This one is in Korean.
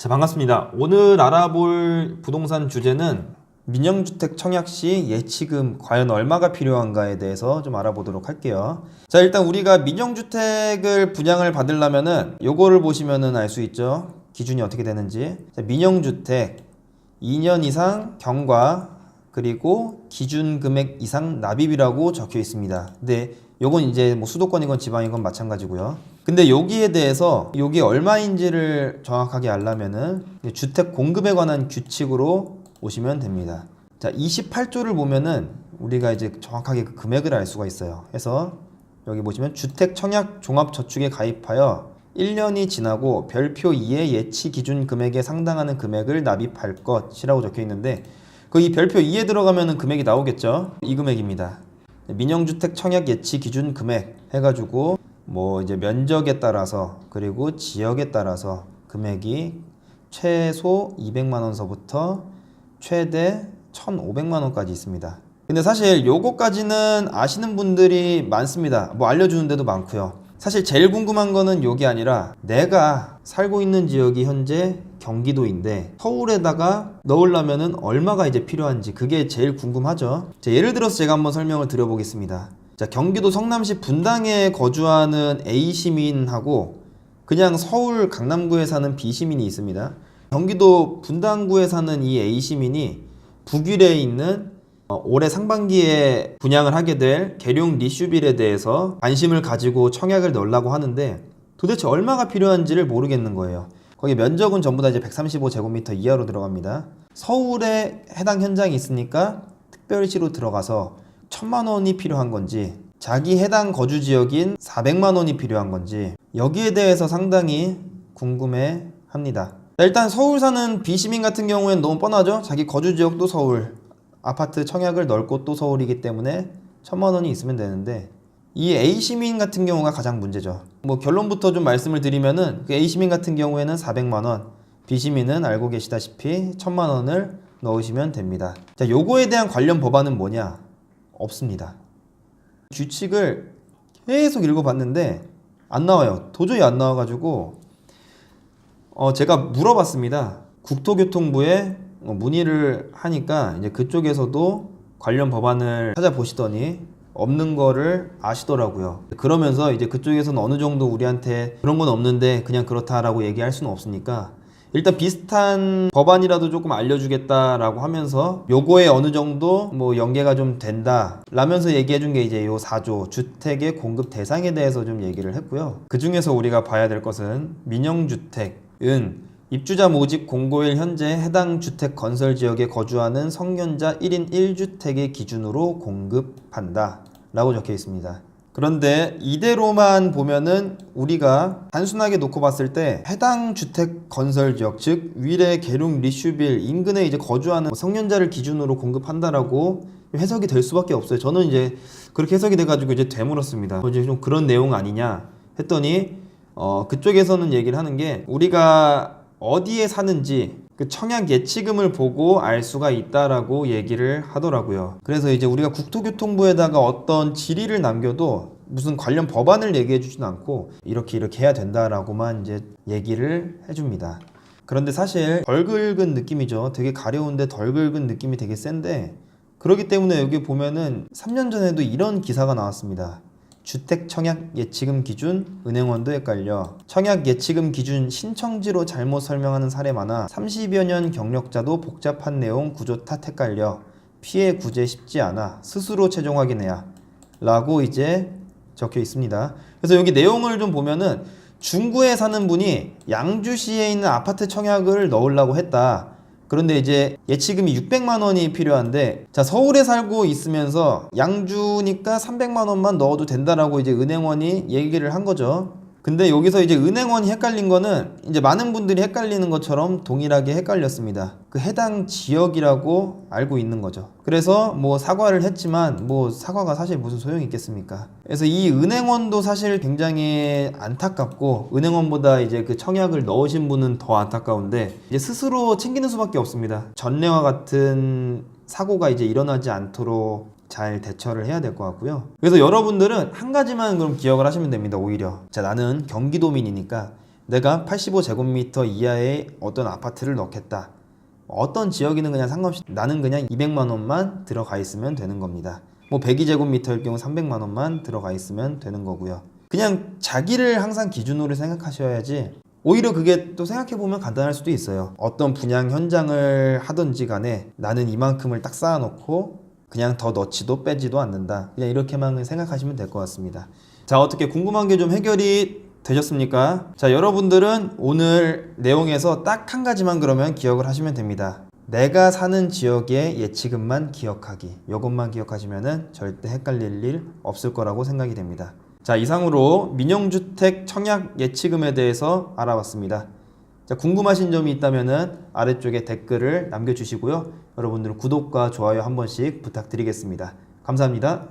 자, 반갑습니다. 오늘 알아볼 부동산 주제는 민영주택 청약 시 예치금 과연 얼마가 필요한가에 대해서 좀 알아보도록 할게요. 자, 일단 우리가 민영주택을 분양을 받으려면은 요거를 보시면은 알 수 있죠. 기준이 어떻게 되는지. 자, 민영주택 2년 이상 경과 그리고 기준 금액 이상 납입이라고 적혀 있습니다. 근데 요건 이제 뭐 수도권이건 지방이건 마찬가지고요. 근데 여기에 대해서 요게 얼마인지를 정확하게 알려면은 주택 공급에 관한 규칙으로 오시면 됩니다. 자, 28조를 보면은 우리가 이제 정확하게 그 금액을 알 수가 있어요. 그래서 여기 보시면 주택 청약 종합저축에 가입하여 1년이 지나고 별표 2의 예치 기준 금액에 상당하는 금액을 납입할 것이라고 적혀 있는데 그 이 별표 2에 들어가면은 금액이 나오겠죠. 이 금액입니다. 민영주택 청약 예치 기준 금액 해가지고 뭐 이제 면적에 따라서 그리고 지역에 따라서 금액이 최소 200만원서부터 최대 1,500만원까지 있습니다. 근데 사실 요거까지는 아시는 분들이 많습니다. 뭐 알려주는 데도 많고요. 사실 제일 궁금한 거는 요게 아니라 내가 살고 있는 지역이 현재 경기도인데 서울에다가 넣으려면은 얼마가 이제 필요한지 그게 제일 궁금하죠. 자, 예를 들어서 제가 한번 설명을 드려보겠습니다. 자, 경기도 성남시 분당에 거주하는 A시민하고 그냥 서울 강남구에 사는 B시민이 있습니다. 경기도 분당구에 사는 이 A시민이 북위례에 있는 올해 상반기에 분양을 하게 될 계룡 리슈빌에 대해서 관심을 가지고 청약을 넣으려고 하는데 도대체 얼마가 필요한지를 모르겠는 거예요. 거기 면적은 전부 다 이제 135제곱미터 이하로 들어갑니다. 서울에 해당 현장이 있으니까 특별시로 들어가서 1,000만 원이 필요한 건지 자기 해당 거주 지역인 400만 원이 필요한 건지 여기에 대해서 상당히 궁금해 합니다. 일단 서울 사는 B시민 같은 경우에는 너무 뻔하죠. 자기 거주 지역도 서울, 아파트 청약을 넣을 곳도 서울이기 때문에 1,000만 원이 있으면 되는데 이 A시민 같은 경우가 가장 문제죠. 뭐 결론부터 좀 말씀을 드리면은 그 A시민 같은 경우에는 400만 원, B시민은 알고 계시다시피 1,000만 원을 넣으시면 됩니다. 자, 요거에 대한 관련 법안은 뭐냐? 없습니다. 규칙을 계속 읽어봤는데 안 나와요. 도저히 안 나와가지고 제가 물어봤습니다. 국토교통부에 문의를 하니까 이제 그쪽에서도 관련 법안을 찾아보시더니 없는 거를 아시더라고요. 그러면서 이제 그쪽에서는 어느 정도 우리한테 그런 건 없는데 그냥 그렇다라고 얘기할 수는 없으니까 일단 비슷한 법안이라도 조금 알려주겠다라고 하면서 요거에 어느 정도 뭐 연계가 좀 된다 라면서 얘기해 준 게 이제 요 4조 주택의 공급 대상에 대해서 좀 얘기를 했고요. 그 중에서 우리가 봐야 될 것은 민영주택은 입주자 모집 공고일 현재 해당 주택 건설 지역에 거주하는 성년자 1인 1주택의 기준으로 공급한다 라고 적혀 있습니다. 그런데 이대로만 보면은 우리가 단순하게 놓고 봤을 때 해당 주택 건설 지역 즉 위례 계룡 리슈빌 인근에 이제 거주하는 성년자를 기준으로 공급한다라고 해석이 될 수밖에 없어요. 저는 이제 그렇게 해석이 돼가지고 이제 되물었습니다. 이제 좀 그런 내용 아니냐 했더니 그쪽에서는 얘기를 하는 게 우리가 어디에 사는지 그 청약 예치금을 보고 알 수가 있다라고 얘기를 하더라고요. 그래서 이제 우리가 국토교통부에다가 어떤 질의를 남겨도 무슨 관련 법안을 얘기해 주진 않고 이렇게 해야 된다라고만 이제 얘기를 해줍니다. 그런데 사실 덜 긁은 느낌이죠. 되게 가려운데 덜 긁은 느낌이 되게 센데 그렇기 때문에 여기 보면은 3년 전에도 이런 기사가 나왔습니다. 주택 청약 예치금 기준 은행원도 헷갈려 청약 예치금 기준 신청지로 잘못 설명하는 사례 많아 30여 년 경력자도 복잡한 내용 구조 탓 헷갈려 피해 구제 쉽지 않아 스스로 최종 확인해야 라고 이제 적혀 있습니다. 그래서 여기 내용을 좀 보면은 중구에 사는 분이 양주시에 있는 아파트 청약을 넣으려고 했다. 그런데 이제 예치금이 600만 원이 필요한데 자 서울에 살고 있으면서 양주니까 300만 원만 넣어도 된다라고 이제 은행원이 얘기를 한 거죠. 근데 여기서 이제 은행원이 헷갈린 거는 이제 많은 분들이 헷갈리는 것처럼 동일하게 헷갈렸습니다. 그 해당 지역이라고 알고 있는 거죠. 그래서 뭐 사과를 했지만 뭐 사과가 사실 무슨 소용이 있겠습니까? 그래서 이 은행원도 사실 굉장히 안타깝고 은행원보다 이제 그 청약을 넣으신 분은 더 안타까운데 이제 스스로 챙기는 수밖에 없습니다. 전례와 같은 사고가 이제 일어나지 않도록 잘 대처를 해야 될 것 같고요. 그래서 여러분들은 한 가지만 그럼 기억을 하시면 됩니다. 오히려 자 나는 경기도민이니까 내가 85제곱미터 이하의 어떤 아파트를 넣겠다. 어떤 지역이든 그냥 상관없이 나는 그냥 200만 원만 들어가 있으면 되는 겁니다. 뭐 102제곱미터일 경우 300만 원만 들어가 있으면 되는 거고요. 그냥 자기를 항상 기준으로 생각하셔야지, 오히려 그게 또 생각해보면 간단할 수도 있어요. 어떤 분양 현장을 하든지 간에 나는 이만큼을 딱 쌓아놓고 그냥 더 넣지도 빼지도 않는다. 그냥 이렇게만 생각하시면 될 것 같습니다. 자, 어떻게 궁금한 게 좀 해결이 되셨습니까? 자, 여러분들은 오늘 내용에서 딱 한 가지만 그러면 기억을 하시면 됩니다. 내가 사는 지역의 예치금만 기억하기. 이것만 기억하시면은 절대 헷갈릴 일 없을 거라고 생각이 됩니다. 자, 이상으로 민영주택 청약 예치금에 대해서 알아봤습니다. 자, 궁금하신 점이 있다면은 아래쪽에 댓글을 남겨주시고요. 여러분들 구독과 좋아요 한 번씩 부탁드리겠습니다. 감사합니다.